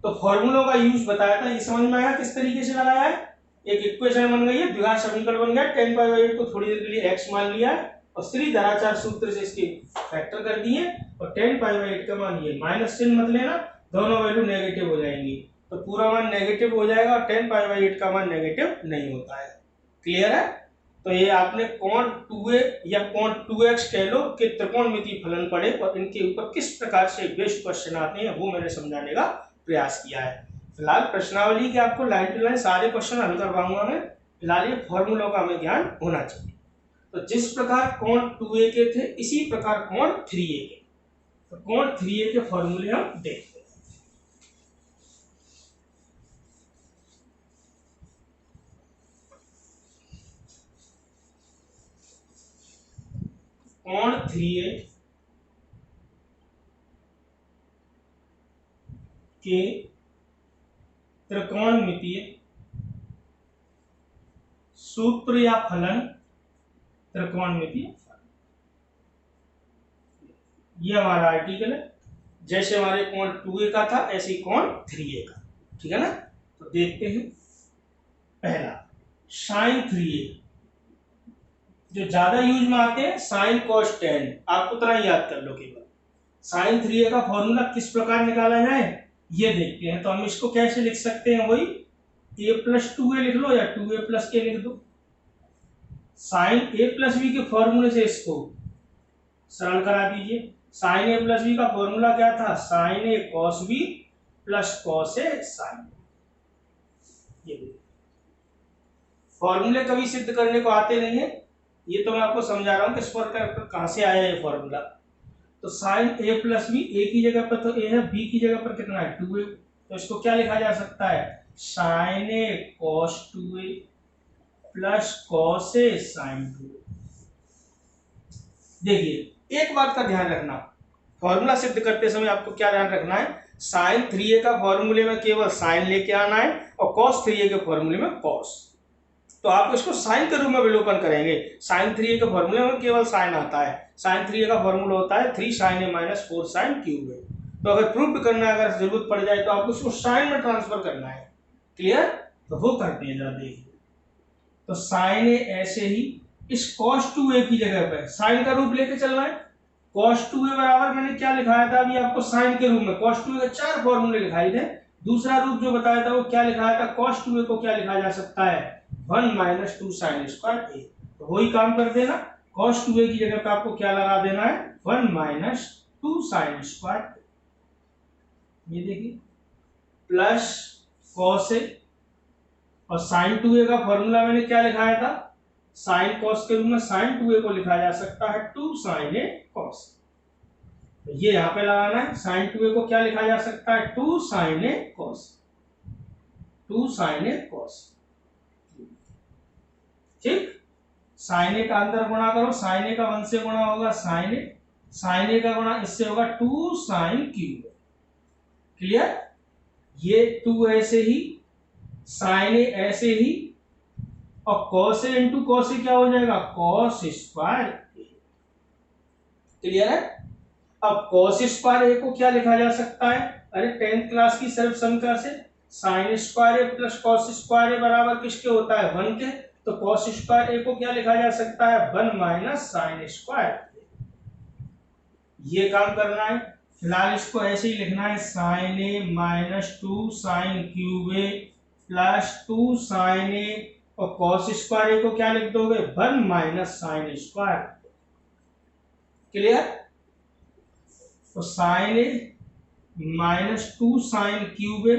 तो फॉर्मूलों का यूज बताया था, ये समझ में आया किस तरीके से लगाया है। एक इक्वेशन बन गई है, द्विघात समीकरण बन गया, 10 पाई/8 को थोड़ी देर के लिए x मान लिया है और श्रीधराचार्य सूत्र से इसके फैक्टर कर दिए, और 10 पाई/8 का मान ये, माइनस चिन्ह मत लेना, दोनों वैल्यू नेगेटिव हो जाएंगी, तो पूरा मान नेगेटिव हो जाएगा और 10 पाई/8 का मान नेगेटिव नहीं होता है। क्लियर है। तो ये आपने कोण 2a या कोण 2x कह लो कि त्रिकोणमितीय फलन पढ़े और इनके ऊपर किस प्रकार से बेस्ड क्वेश्चन आते हैं वो मैंने समझाने का प्रयास किया है। फिलहाल प्रश्नावली के आपको लाइन टू लाइन सारे क्वेश्चन हल करवाऊंगा मैं, फिलहाल ये फॉर्मूलों का हमें ज्ञान होना चाहिए। तो जिस प्रकार कोण 2a के थे इसी प्रकार कोण 3a के, तो कोण 3a के फॉर्मूले हम देखते हैं। कोण 3a के त्रिकोणमितीय सूत्र या फलन, त्रिकोणमितीय फलन, ये हमारा आर्टिकल है। जैसे हमारे कोण 2a का था ऐसे ही कोण 3a का, ठीक है ना। तो देखते हैं, पहला sin 3a, जो ज्यादा यूज में आते हैं sin cos tan, आप उतना ही याद कर लो केवल। sin 3a का फॉर्मूला किस प्रकार निकाला जाए ये देखते हैं। तो हम इसको कैसे लिख सकते हैं, वही a + 2a लिख लो या 2a + a लिख दो। sin a + b के फॉर्मूले से इसको सरल करा दीजिए। sin a + b का फॉर्मूला क्या था, sin a cos b + cos a sin a। ये फॉर्मूले कभी सिद्ध करने को आते नहीं है, ये तो मैं आपको समझा रहा हूँ किस पर कहाँ से आया ये फॉर्मूला। तो साइन ए प्लस बी, ए की जगह पर तो ए है, बी की जगह पर कितना है 2a, तो इसको क्या लिखा जा सकता है sign A cos 2a plus cos A sign 2a। देखिए एक बात का ध्यान रखना, फॉर्मूला सिद्ध करते समय आपको क्या ध्यान रखना है, साइन 3a का फॉर्मूले में केवल साइन लेके आना है और कॉस 3a के फॉर्मूले में कॉस। तो आप इसको साइन के रूप में विलोपन करेंगे, साइन 3a के फॉर्मूले में केवल साइन आता है, साइन 3a का फॉर्मूला होता है 3 sin a minus 4 sin cube है। तो अगर प्रूफ करना है, अगर जरूरत पड़ जाए तो आपको उसको साइन में ट्रांसफर करना है। क्लियर? तो वो करते हैं, जरा देखिए। तो साइन ए ऐसे ही इस cos 2a की जगह पर साइन का रूप लेके चलना है। cos 2a बराबर मैंने क्या लिखाया था अभी आपको साइन के रूप में, cos 2a के 4 फॉर्मूले लिखाए थे। दूसरा रूप जो बताया था वो क्या लिखाया था, cos 2a को क्या लिखा जा सकता है 1 माइनस 2 sin स्क्वायर a। तो वही काम कर देना, cos 2a की जगह पे आपको क्या लगा देना है 1 माइनस 2 sin स्क्वायर, ये देखिए प्लस cos a, और sin 2a का फॉर्मूला मैंने क्या लिखाया था sin cos के रूप में, sin 2a को लिखा जा सकता है 2 sin a cos। तो ये यहां पे लगाना है, sin 2a को क्या लिखा जा सकता है 2 sin a cos, 2 sin a cos। ठीक, sin a का अंदर गुणा करो, sin a का 1 से गुणा होगा sin a, sin a का गुणा इससे होगा 2 sin क्यूब। क्लियर? ये 2 ऐसे ही, sin a ऐसे ही, और cos a into cos a क्या हो जाएगा cos स्क्वायर। क्लियर है? अब cos स्क्वायर a को क्या लिखा जा सकता है, अरे 10th क्लास की सर्व संख्या से sin square a plus cos square a बराबर किसके होता है 1 के, तो cos स्क्वायर a को क्या लिखा जा सकता है 1 माइनस sin स्क्वायर। ये काम करना है, फिलहाल इसको ऐसे ही लिखना है sin a minus 2 sin cube a plus 2 sin a, और cos स्क्वायर a को क्या लिख दोगे 1 माइनस sin स्क्वायर। क्लियर? तो sin a minus 2 sin cube a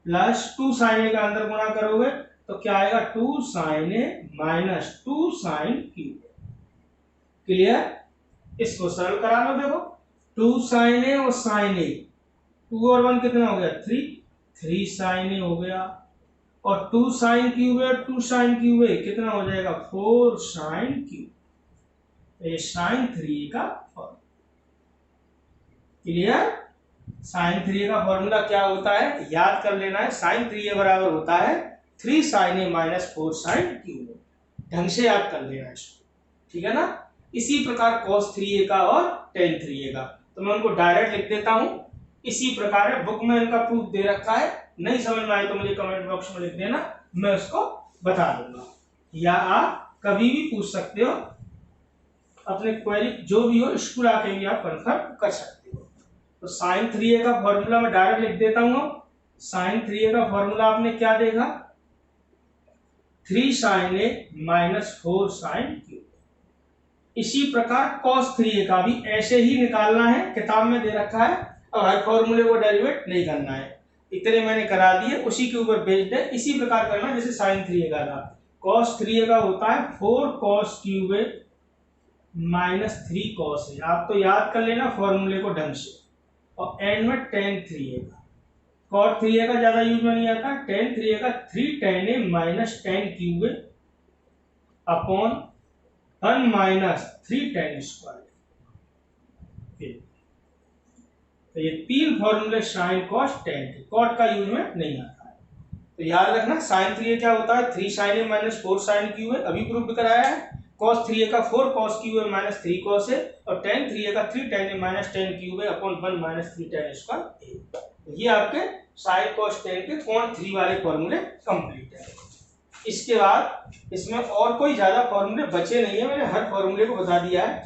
plus 2 sin a का अंदर गुणा करोगे तो क्या आएगा 2 sin a minus 2 sin cube. Clear? इसको सरल करा लो, देखो 2 sin a और sin a, 2 और 1 कितना हो गया 3 sin a हो गया, और 2 sin क्यूब है 2 sin क्यूब है कितना हो जाएगा 4 sin क्यूब। ये sin 3a का फॉर्मूला। क्लियर? sin 3a का फॉर्मूला क्या होता है याद कर लेना है, sin 3a बराबर होता है 3 sin a minus 4 sin cube. ढंग से याद कर लेना इसको, ठीक है ना? इसी प्रकार cos 3a का और tan 3a का, तो मैं उनको डायरेक्ट लिख देता हूं। इसी प्रकार है, बुक में इनका प्रूफ दे रखा है, नहीं समझ में आए तो मुझे कमेंट बॉक्स में लिख देना, मैं उसको बता दूंगा, या आप कभी भी पूछ सकते हो, अपने क्वेरी जो भी हो स्कूल आके भी आप कंफर्म कर सकते हो। तो sin 3a का फॉर्मूला मैं डायरेक्ट लिख देता हूं। sin 3a का फॉर्मूला आपने क्या देखा 3 sin a minus 4 sin cube. इसी प्रकार cos 3a का भी ऐसे ही निकालना है, किताब में दे रखा है, और हर फॉर्मूले को डेरिवेट नहीं करना है, इतने मैंने करा दिए, उसी के ऊपर बेस्ड है। इसी प्रकार करना जैसे sin 3a का था, cos 3a का होता है 4 cos cube a minus 3 cos a, आप तो याद कर लेना फॉर्मूले को ढंग से, और एंड में tan 3a का, cos 3a का ज्यादा यूज में नहीं आता, tan 3a का 3 tan a minus tan cube a upon 1 minus 3 tan square. तो ये तीन फॉर्मूले साइन कॉस टेन के, कॉट का यूज में नहीं आता है, तो याद रखना साइन 3a क्या होता है 3 sin a minus 4 sin Q है, अभी प्रूफ कराया है। cos 3a का 4 cos क्यू है माइनस 3 cos है, और tan 3a का 3 tan a minus tan cube है upon 1 minus 3 tan square a। ये आपके साइन कॉस टेन के कोण 3 वाले फॉर्मूले कंप्लीट है। इसके बाद इसमें और कोई ज्यादा फॉर्मूले बचे नहीं है, मैंने हर फॉर्मूले को बता दिया है।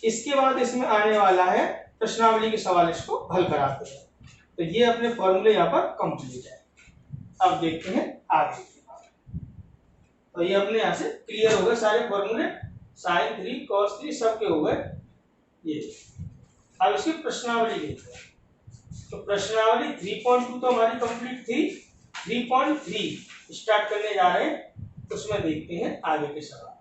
इसके बाद इसमें आने वाला है प्रश्नावली के सवाल, इसको हल कराते हैं। तो ये अपने फॉर्मूले यहाँ पर कंप्लीट है। अब देखते हैं आगे। तो ये अपने यहाँ से क्लियर हो गए सारे फॉर्मूले, साइन 3 cos 3 सबके हो गए ये। अब इसकी प्रश्नावली देखते हैं। तो प्रश्नावली 3.2 तो हमारी कंप्लीट थी। 3.3 स्टार्ट करने जा रहे हैं, उसमें देखते हैं आगे के सवाल।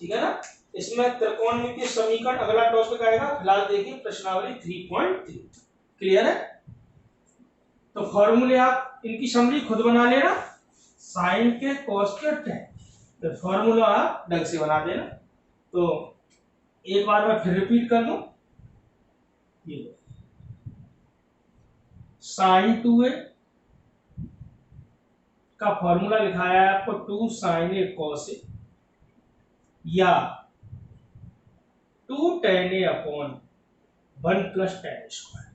ठीक है ना, इसमें त्रिकोणमितीय समीकरण अगला टॉपिक आएगा। फिलहाल देखिए प्रश्नावली 3.3। क्लियर है? तो फॉर्मूले आप इनकी समरी खुद बना लेना, साइन के, कॉस के, टेन। तो फॉर्मूला आप ढंग से बना देना। तो एक बार मैं फिर रिपीट कर दूं, ये साइन 2a का फॉर्मूला लिखाया है आपको 2 साइन ए कॉस ए, या 2 tan a upon 1 plus tan square.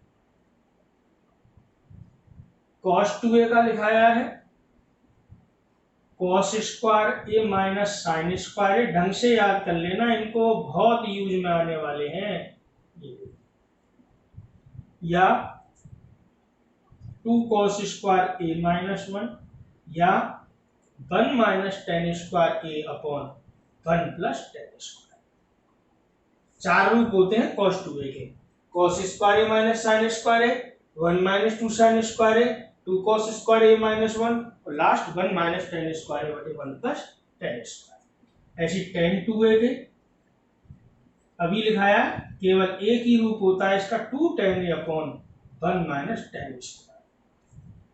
Cos 2a का लिखाया है cos square A minus sine square. ढंग से याद कर लेना, इनको बहुत यूज में आने वाले हैं। या 2 cos स्क्वायर ए माइनस 1, या 1 माइनस tan स्क्वायर ए अपॉन 1 प्लस tan स्क्वायर। चार रूप होते हैं cos 2a के, cos square A minus sine square A, 1 minus 2 sine square A, 2 cos square A minus 1, और लास्ट 1 माइनस tan स्क्वायर ए बटे 1 plus tan square. ऐसी tan 2a के अभी लिखाया केवल एक ही रूप होता है इसका, 2 tan a upon 1 minus tan square.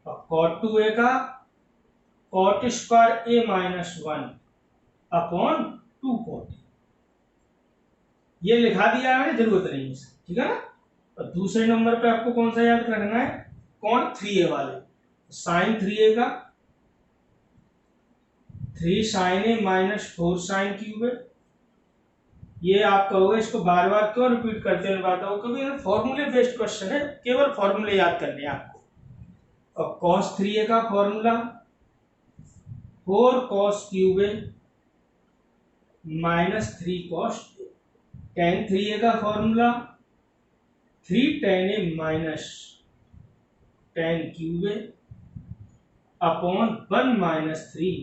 और cot 2a का cot square A minus 1 upon 2 cot। ये लिखा दिया है, जरूरत नहीं है, ठीक है ना। और दूसरे नंबर पे आपको कौन सा याद रखना है, कॉन 3a वाले। साइन 3a का 3 sign A minus 4 sine cube है। ये आप कहोगे इसको बार बार क्यों रिपीट करते हैं, बात हो, क्योंकि फॉर्मूले बेस्ड क्वेश्चन है, केवल फॉर्मूले याद करने हैं आपको। और cos 3a का फॉर्मूला 4 cos क्यूब ए माइनस 3 cos ए। tan 3a का formula 3 tan a minus tan cube A upon 1 minus 3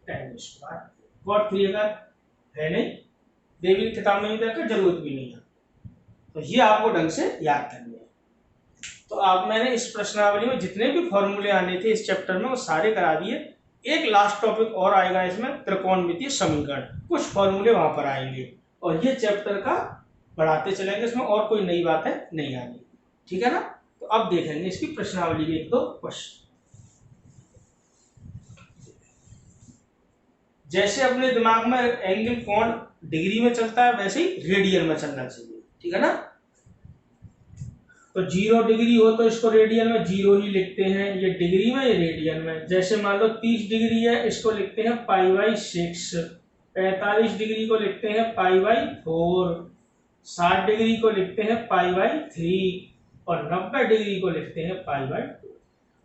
tan square. cot 3a का है नहीं, देवी किताब में देखकर जरूरत भी नहीं है, तो ये आपको ढंग से याद करनी है। तो आप मैंने इस प्रश्नावली में जितने भी फॉर्मूले आने थे इस चैप्टर में वो सारे करा दिए। एक लास्ट टॉपिक और आएगा इसमें, त्रिकोणमितीय समीकरण, कुछ फॉर्मूले वहां पर आएंगे और ये चैप्टर का बढ़ाते चलेंगे, इसमें और कोई नई बातें नहीं आनी। ठीक है ना। तो अब देखेंगे इसकी प्रश्नावली के एक दो क्वेश्चन। जैसे अपने दिमाग में एंगल कोण डिग्री में चलता है वैसे ही रेडियन में चलना चाहिए। ठीक है ना। तो 0 डिग्री हो तो इसको रेडियन में 0 ही लिखते हैं, ये डिग्री में ये रेडियन में। जैसे मान लो 30 डिग्री है, इसको लिखते हैं π/6। 45 डिग्री को लिखते हैं π/4। 60 डिग्री को लिखते हैं π/3 और 90 डिग्री को लिखते हैं π/2।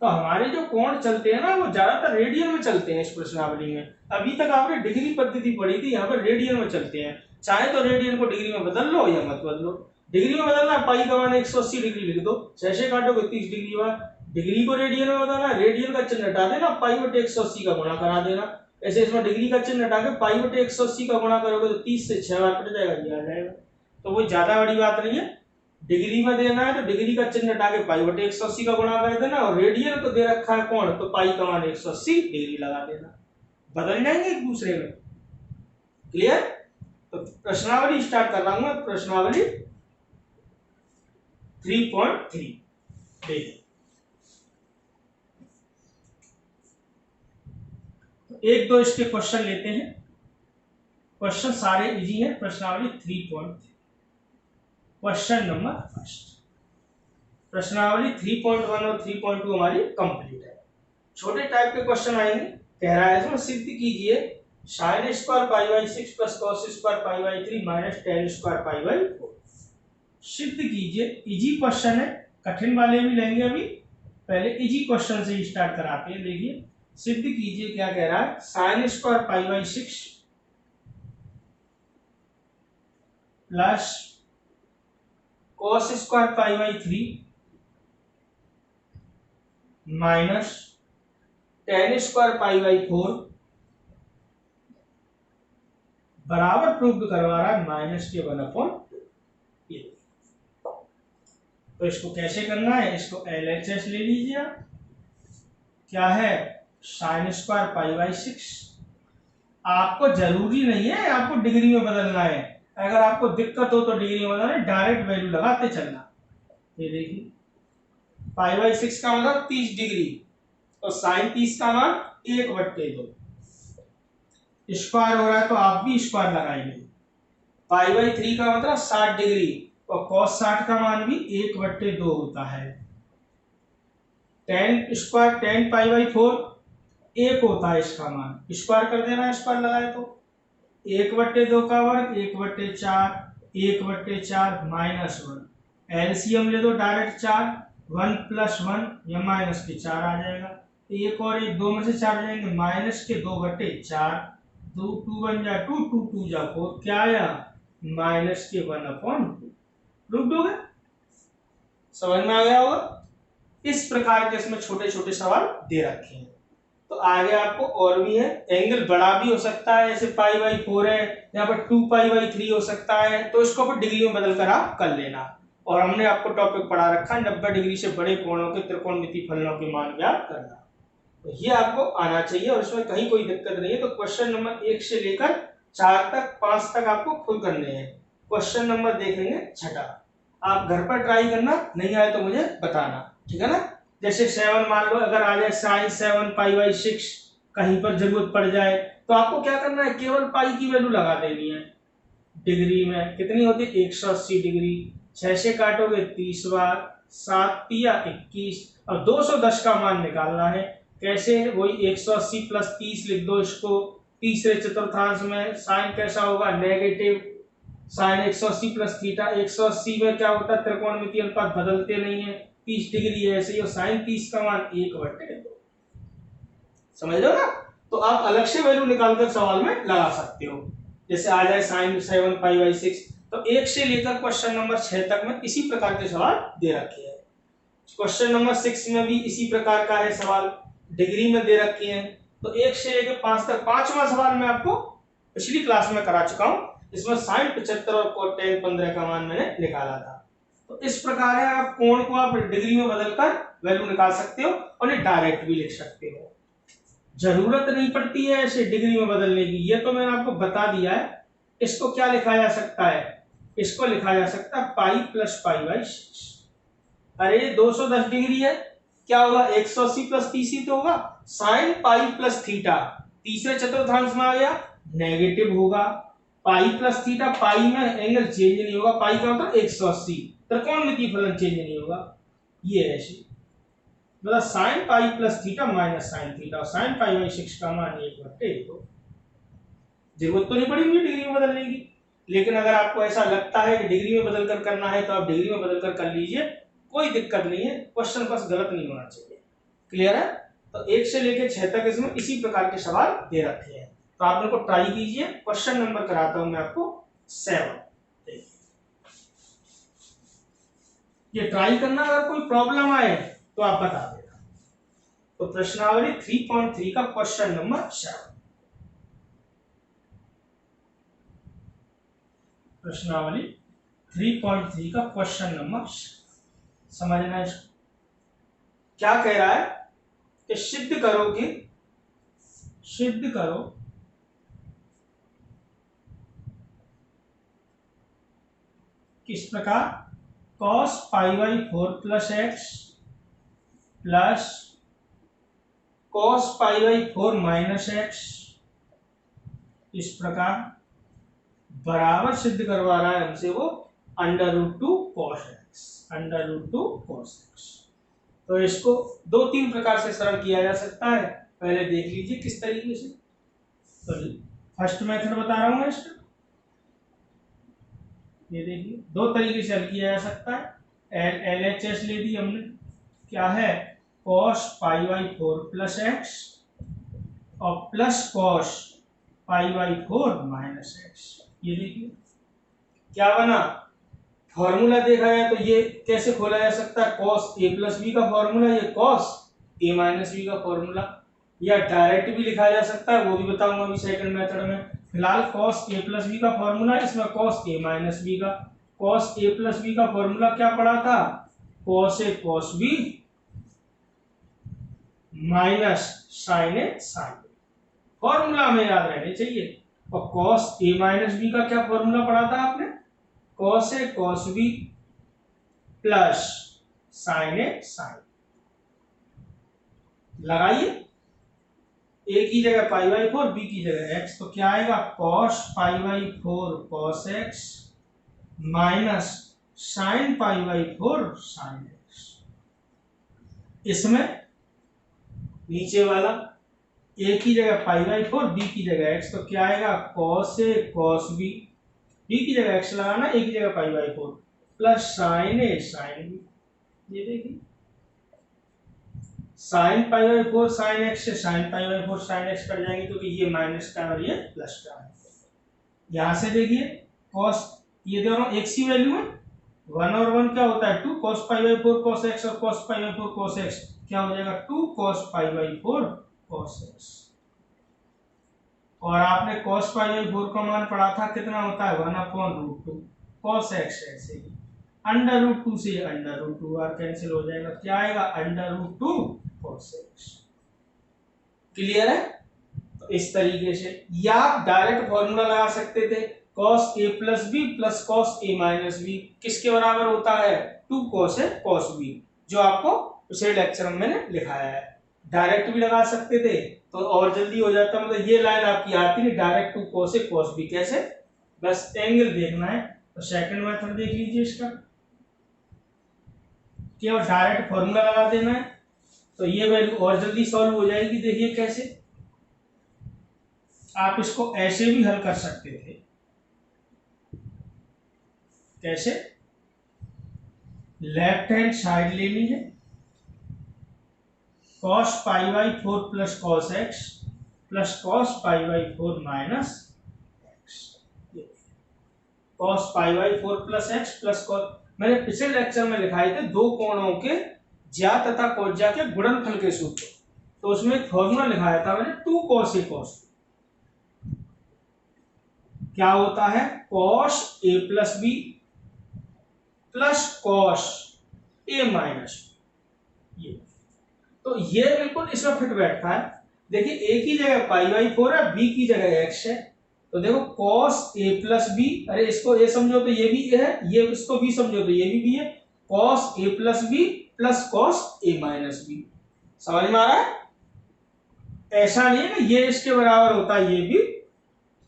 तो हमारे जो कोण चलते हैं ना वो ज्यादातर रेडियन में चलते हैं इस प्रश्नावली में। अभी तक आपने डिग्री पद्धति पढ़ी थी, यहाँ पर रेडियन में चलते हैं। चाहे तो रेडियन को डिग्री में बदल लो या मत बदलो। डिग्री में बदलना है, पाई का मान 180 डिग्री लिख दो, छह काटोगे 30 डिग्री बाद। डिग्री को रेडियन में बदलना है, रेडियन का चिन्ह हटा देना, पाई बटे 180 का गुणा करा देना। ऐसे इसमें डिग्री का चिन्ह हटा के पाई बटे 180 का गुणा करोगे तो 30 से 6 बार कट जाएगा, ये आ जाएगा। तो वो ज्यादा बड़ी बात नहीं है। डिग्री में देना है तो डिग्री का चिन्ह हटा के पाई बटे 180 का गुणा कर देना, और रेडियन को दे रखा है कोण तो पाई का मान 180 डिग्री लगा देना, बदल जाएंगे एक दूसरे में। क्लियर। तो प्रश्नावली स्टार्ट कर रहा हूं मैं, प्रश्नावली 3.3 देखिए। एक दो इसके क्वेश्चन लेते हैं, क्वेश्चन सारे इजी हैं। प्रश्नावली 3.3 क्वेश्चन नंबर फर्स्ट। प्रश्नावली 3.1 और 3.2 हमारी कंप्लीट है। छोटे टाइप के क्वेश्चन आएंगे। कह रहा है इसमें सिद्ध कीजिए sin square π/6 plus cos square π/3 minus tan square π/4। सिद्ध कीजिए। इजी क्वेश्चन है, कठिन वाले भी लेंगे अभी, पहले इजी क्वेश्चन से ही स्टार्ट कराते हैं। देखिए सिद्ध कीजिए क्या कह रहा है, sin square π/6 plus cos square π/3 minus tan square π/4 बराबर प्रूव करवा रहा है -k1/2। तो इसको कैसे करना है, इसको LHS ले लीजिए आप, क्या है साइन स्क्वायर पाई बाई 6। आपको जरूरी नहीं है आपको डिग्री में बदलना है, अगर आपको दिक्कत हो तो डिग्री में बदलना है, डायरेक्ट वैल्यू लगाते चलना। ये देखिए पाई बाई 6 का मतलब 30 डिग्री और साइन 30 का मान 1/2 स्क्वायर हो रहा है तो आप भी स्क्वायर लगाएंगे। पाई बाई 3 का मतलब 60 डिग्री और कॉस 60 का मान भी 1/2 होता है। टेन स्क्वायर 10 पाई बाई 4 1 होता है इसका मान, स्क्वायर कर देना है, स्क्वायर लगाए तो 1/2 का वर्ग 1/4 1/4 -1, एलसीएम ले दो डायरेक्ट 4, 1 + 1 या माइनस के 4 आ जाएगा, एक और एक 2 में से 4 जाएंगे, माइनस के 2/4, 2 2 बन जा 2 2 2 जा 4, क्या आया माइनस के 1/2। रुक दोगे, समझ में आ गया होगा। इस प्रकार के इसमें छोटे छोटे सवाल दे रखे हैं। तो आगे आपको और भी है, एंगल बड़ा भी हो सकता है, जैसे पाई बाई 4 है, यहाँ पर 2 पाई बाई 3 हो सकता है, तो इसको आप डिग्री में बदल कर आप कर लेना। और हमने आपको टॉपिक पढ़ा रखा है 90 डिग्री से बड़े कोणों के त्रिकोणमितीय फलनों के मान ज्ञात करना, तो ये आपको आना चाहिए और इसमें कहीं कोई दिक्कत नहीं है। तो क्वेश्चन नंबर 1 से लेकर 4 तक 5 तक आपको खुद करने हैं। क्वेश्चन नंबर देखेंगे 6, आप घर पर ट्राई करना, नहीं आए तो मुझे बताना, ठीक है ना। जैसे 7 मान लो अगर आ जाए साइन 7 पाई बाई 6, कहीं पर जरूरत पड़ जाए तो आपको क्या करना है, केवल पाई की वैल्यू लगा देनी है। डिग्री में कितनी होती है 180 डिग्री, 6 से काटोगे 30 बार, 7 या 21 और 210 का मान निकालना है। कैसे, वही 180 + 30 लिख दो इसको, तीसरे चतुर्थांश में साइन कैसा होगा नेगेटिव, साइन 180 + थीटा, 180 में क्या होता है त्रिकोणमितीय अनुपात बदलते नहीं है, 30 डिग्री है ऐसे ही, और साइन 30 का मान 1/2, समझ लो ना। तो आप अलग से वैल्यू निकालकर सवाल में लगा सकते हो। जैसे आ जाए साइन 7 पाई बाई 6, तो 1 से लेकर क्वेश्चन नंबर 6 तक में इसी प्रकार के सवाल दे रखे हैं। क्वेश्चन नंबर 6 में भी इसी प्रकार का है सवाल, डिग्री में दे रखे हैं। तो 1 से लेकर 5 तक, 5वां सवाल मैं आपको पिछली क्लास में करा चुका हूं, इसमें साइन 75 और कोट 15 का मान मैंने निकाला था। तो इस प्रकार है, आप कोण को आप डिग्री में बदलकर वैल्यू निकाल सकते हो और डायरेक्ट भी लिख सकते हो, जरूरत नहीं पड़ती है ऐसे डिग्री में बदलने की, ये तो मैंने आपको बता दिया है। इसको क्या लिखा जा सकता है, इसको लिखा जा सकता है पाई + पाई बाई 6। अरे 210 डिग्री है, क्या होगा 180 + 30 ही तो होगा, साइन पाई + थीटा तीसरे चतुर्थांश में आ गया नेगेटिव होगा, पाई + थीटा, पाई में एंगल चेंज नहीं होगा, पाई का मतलब 180, त्रिकोणमितीय फलन चेंज नहीं होगा, ये ऐसे मतलब sine pi + theta minus sine theta, और साइन पाई बाई 6 का मान 1/2। जरूरत तो नहीं पड़ी मुझे डिग्री में बदलने की, लेकिन अगर आपको ऐसा लगता है कि डिग्री में बदल कर करना है तो आप डिग्री में बदल कर लीजिए, कोई दिक्कत नहीं है, क्वेश्चन बस गलत नहीं होना चाहिए। क्लियर है। तो 1 से लेकर 6 तक इसमें इसी प्रकार के सवाल दे रखे हैं, तो आप इनको ट्राई कीजिए। क्वेश्चन नंबर कराता हूं मैं आपको 7, ये ट्राई करना, अगर कोई प्रॉब्लम आए तो आप बता देना। तो प्रश्नावली 3.3 का क्वेश्चन नंबर 7, प्रश्नावली 3.3 का क्वेश्चन नंबर, समझना इसको। क्या कह रहा है कि सिद्ध करो किस प्रकार cos π/4 + x plus cos π/4 - x, इस प्रकार बराबर सिद्ध करवा रहा है हमसे वो √2 cos x। तो इसको 2-3 प्रकार से सरल किया जा सकता है, पहले देख लीजिए किस तरीके से। तो फर्स्ट मेथड बता रहा हूं मैं इसका, ये देखिए 2 तरीके से हल किया जा सकता है। LHS ले दी हमने, क्या है cos π/4 + x और प्लस cos π/4 - x। ये देखिए क्या बना, फॉर्मूला देखा जाए तो ये कैसे खोला जा सकता है, cos a + b का फॉर्मूला, ये cos a - b का फॉर्मूला, या डायरेक्ट भी लिखा जा सकता है, वो भी बताऊंगा अभी सेकंड मेथड में। फिलहाल cos a + b का फॉर्मूला, इसमें cos a - b का, cos a + b का फॉर्मूला क्या पढ़ा था, cos A cos B minus sine A sine B. Formula हमें याद रहने चाहिए। और कॉस ए माइनस बी का क्या फॉर्मूला पढ़ा था आपने? Cos A cos B plus sine A sign. लगाइए, ए की जगह पाई बाई 4, बी की जगह एक्स, तो क्या आएगा? Cos pi by 4 cos x minus sign pi by 4 sine x. इसमें नीचे वाला ए की जगह पाई बाई 4, बी की जगह एक्स, तो क्या आएगा? Cos A cos B, B की जगह एक्स लगाना, ए की जगह pi by 4 plus sine A sine B. ये देखिए, sine pi by 4 sine X से sine pi by 4 sine X cut जाएंगे, क्योंकि ये माइनस का और ये प्लस का है। यहां से देखिए कॉस, ये दोनों एक्स की वैल्यू है, 1 और 1 क्या होता है? 2 cos pi by 4 cos X और cos pi by 4 cos X, क्या हो जाएगा? 2 cos pi by 4 cos X. और आपने कॉस पाई बाई 4 का मान पढ़ा था, कितना होता है? 1/√2 कॉस एक्स। ऐसे ही √2 से √2 और कैंसिल हो जाएगा, क्या आएगा? √2 cos x। क्लियर है? तो इस तरीके से, या आप डायरेक्ट फॉर्मूला लगा सकते थे, cos a plus B plus cos a minus B किसके बराबर होता है? 2 cos a cos b, जो आपको पिछले लेक्चर में मैंने लिखाया है। डायरेक्ट भी लगा सकते थे तो और जल्दी हो जाता, मतलब ये लाइन आपकी आती नहीं, direct 2 cos a cos b। कैसे? बस एंगल देखना है, तो सेकंड मेथड देख लीजिए इसका, केवल डायरेक्ट फॉर्मूला लगा देना है, तो ये वैल्यू और जल्दी सॉल्व हो जाएगी। देखिए कैसे, आप इसको ऐसे भी हल कर सकते थे। कैसे? लेफ्ट हैंड साइड लेनी है, cos pi by 4 plus cos x plus cos pi by 4 minus x. cos pi by 4 plus x plus cos, मैंने पिछले लेक्चर में लिखाए थे दो कोणों के ज्या तथा कोज्या के गुणनफल के सूत्र, तो उसमें एक फॉर्मूला लिखाया था मैंने, 2 cos a cos। क्या होता है? cos a plus B plus cos a minus ये, तो ये बिल्कुल इसमें फिट बैठता है। देखिए a की जगह पाई बाई 4 है, b की जगह x है, तो देखो cos a प्लस बी, अरे इसको a समझो तो ये भी a है, ये इसको b समझो तो ये भी b है, cos a plus B plus cos a minus B. समझ में आ रहा है? ऐसा नहीं है कि ये इसके बराबर होता है, ये भी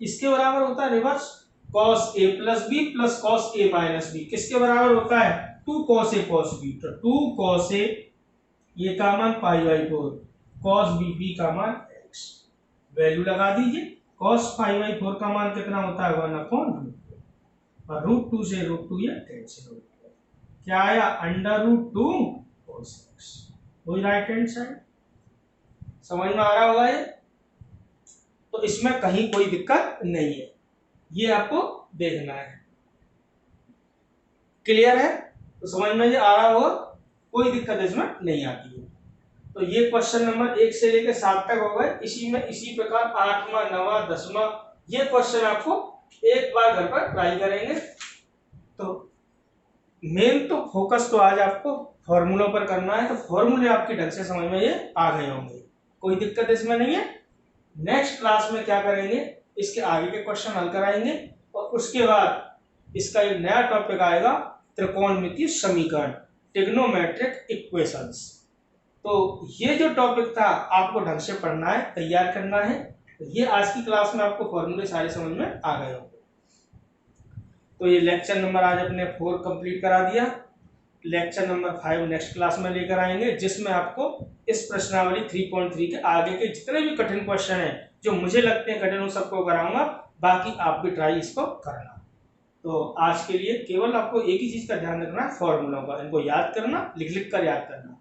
इसके बराबर होता है, reverse. cos a plus B plus cos a minus B किसके बराबर होता है? 2 cos a cos b। तो 2 cos a, ये का मान पाई बाई 4, cos b, b का मान x। वैल्यू लगा दीजिए, cos पाई बाई 4 का मान कितना होता है? 1/√2, और √2 से √2 ये कैंसिल हो गया, क्या आया? √2 cos x। वही राइट हैंड साइड। समझ में आ रहा होगा ये? तो इसमें कहीं कोई दिक्कत नहीं है, ये आपको देखना है। क्लियर है? तो समझ में ये आ रहा होगा, कोई दिक्कत इसमें नहीं आती है। तो ये क्वेश्चन नंबर 1 से लेकर 7 तक हो गए। इसी में इसी प्रकार 8वां 9वां 10वां ये क्वेश्चन आपको एक बार घर पर ट्राई करेंगे। तो मेन तो फोकस तो आज आपको फॉर्मूलों पर करना है, तो फॉर्मूले आपके ढंग से समझ में ये आ गए होंगे, कोई दिक्कत इसमें नहीं है। नेक्स्ट क्लास में क्या करेंगे, इसके आगे के क्वेश्चन हल कराएंगे, और उसके बाद इसका एक नया टॉपिक आएगा, त्रिकोणमितीय समीकरण, ट्रिग्नोमेट्रिक इक्वेशंस। तो ये जो टॉपिक था आपको ढंग से पढ़ना है, तैयार करना है। तो ये आज की क्लास में आपको फॉर्मूले सारे समझ में आ गए होंगे। तो ये लेक्चर नंबर आज अपने 4 कंप्लीट करा दिया। लेक्चर नंबर 5 नेक्स्ट क्लास में लेकर आएंगे, जिसमें आपको इस प्रश्नावली 3.3 के आगे के जितने भी कठिन क्वेश्चन हैं, जो मुझे लगते हैं कठिन, उन सबको कराऊंगा। बाकी आप भी ट्राई इसको करना। तो आज के लिए केवल आपको एक ही चीज का ध्यान रखना है, फॉर्मूलों का, इनको याद करना, लिख लिख कर याद करना।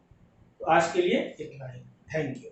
तो आज के लिए इतना ही। Thank you.